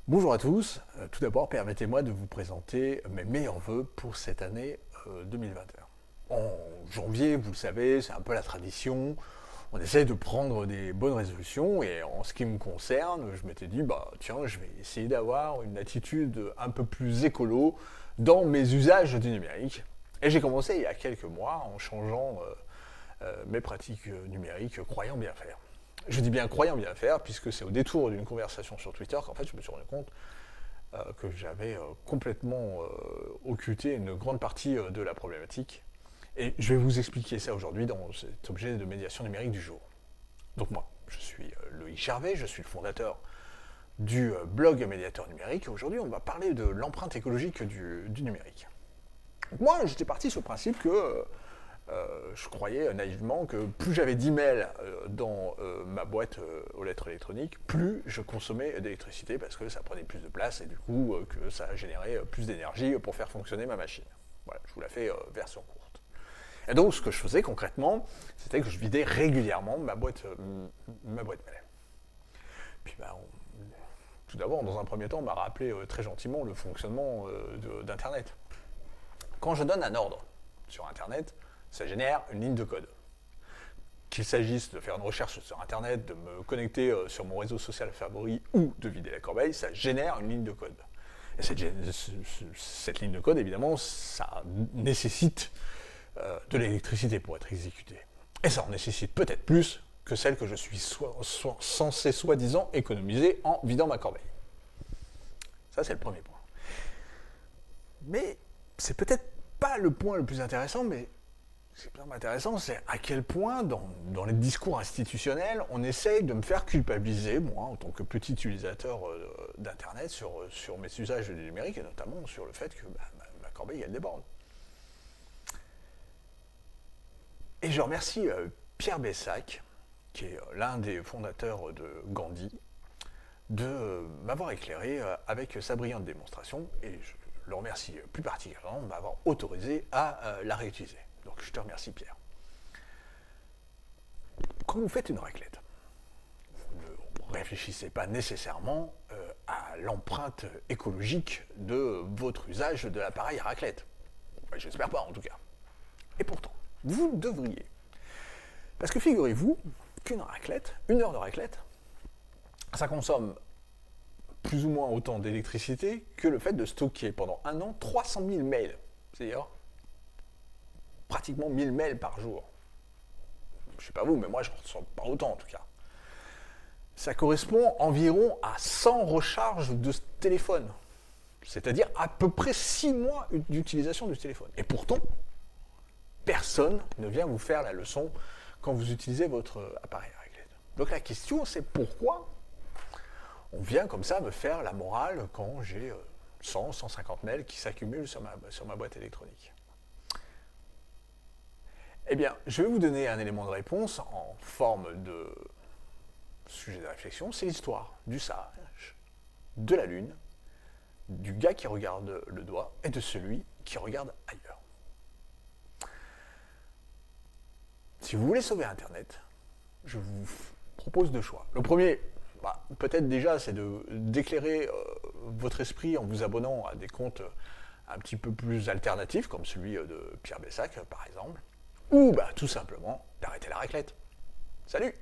Bonjour à tous. Tout d'abord, permettez-moi de vous présenter mes meilleurs vœux pour cette année 2021. En janvier, vous le savez, c'est un peu la tradition. On essaie de prendre des bonnes résolutions et en ce qui me concerne, je m'étais dit, tiens, je vais essayer d'avoir une attitude un peu plus écolo dans mes usages du numérique. Et j'ai commencé il y a quelques mois en changeant mes pratiques numériques, croyant bien faire. Je dis bien croyant bien faire, puisque c'est au détour d'une conversation sur Twitter qu'en fait je me suis rendu compte que j'avais complètement occulté une grande partie de la problématique. Et je vais vous expliquer ça aujourd'hui dans cet objet de médiation numérique du jour. Donc moi, je suis Loïc Gervais, je suis le fondateur du blog Médiateur numérique. Aujourd'hui, on va parler de l'empreinte écologique du numérique. Donc moi, j'étais parti sur le principe que je croyais naïvement que plus j'avais d'emails dans ma boîte aux lettres électroniques, plus je consommais d'électricité parce que ça prenait plus de place et du coup que ça générait plus d'énergie pour faire fonctionner ma machine. Voilà, je vous la fais version courte. Et donc ce que je faisais concrètement, c'était que je vidais régulièrement ma boîte mail. Puis tout d'abord, dans un premier temps, on m'a rappelé très gentiment le fonctionnement d'Internet. Quand je donne un ordre sur Internet, ça génère une ligne de code. Qu'il s'agisse de faire une recherche sur Internet, de me connecter sur mon réseau social favori ou de vider la corbeille, ça génère une ligne de code. Et cette ligne de code, évidemment, ça nécessite de l'électricité pour être exécutée. Et ça en nécessite peut-être plus que celle que je suis censé soi-disant économiser en vidant ma corbeille. Ça, c'est le premier point. Mais c'est peut-être pas le point le plus intéressant, mais ce qui est intéressant, c'est à quel point, dans les discours institutionnels, on essaye de me faire culpabiliser, moi, en tant que petit utilisateur d'Internet, sur mes usages du numérique, et notamment sur le fait que ma corbeille, elle déborde. Et je remercie Pierre Bessac, qui est l'un des fondateurs de Gandhi, de m'avoir éclairé avec sa brillante démonstration, et je le remercie plus particulièrement de m'avoir autorisé à la réutiliser. Donc je te remercie Pierre. Quand vous faites une raclette, vous ne réfléchissez pas nécessairement à l'empreinte écologique de votre usage de l'appareil à raclette. Enfin, j'espère pas en tout cas. Et pourtant, vous devriez. Parce que figurez-vous qu'une raclette, une heure de raclette, ça consomme plus ou moins autant d'électricité que le fait de stocker pendant un an 300 000 mails. C'est-à-dire pratiquement 1000 mails par jour. Je sais pas vous, mais moi je ne ressens pas autant en tout cas. Ça correspond environ à 100 recharges de téléphone. C'est-à-dire à peu près 6 mois d'utilisation du téléphone. Et pourtant, personne ne vient vous faire la leçon quand vous utilisez votre appareil à raclette. Donc la question c'est pourquoi on vient comme ça me faire la morale quand j'ai 100, 150 mails qui s'accumulent sur ma boîte électronique. Eh bien, je vais vous donner un élément de réponse en forme de sujet de réflexion. C'est l'histoire du sage, de la lune, du gars qui regarde le doigt et de celui qui regarde ailleurs. Si vous voulez sauver Internet, je vous propose deux choix. Le premier, peut-être déjà, c'est d'éclairer votre esprit en vous abonnant à des comptes un petit peu plus alternatifs, comme celui de Pierre Bessac, par exemple. Ou tout simplement d'arrêter la raclette. Salut!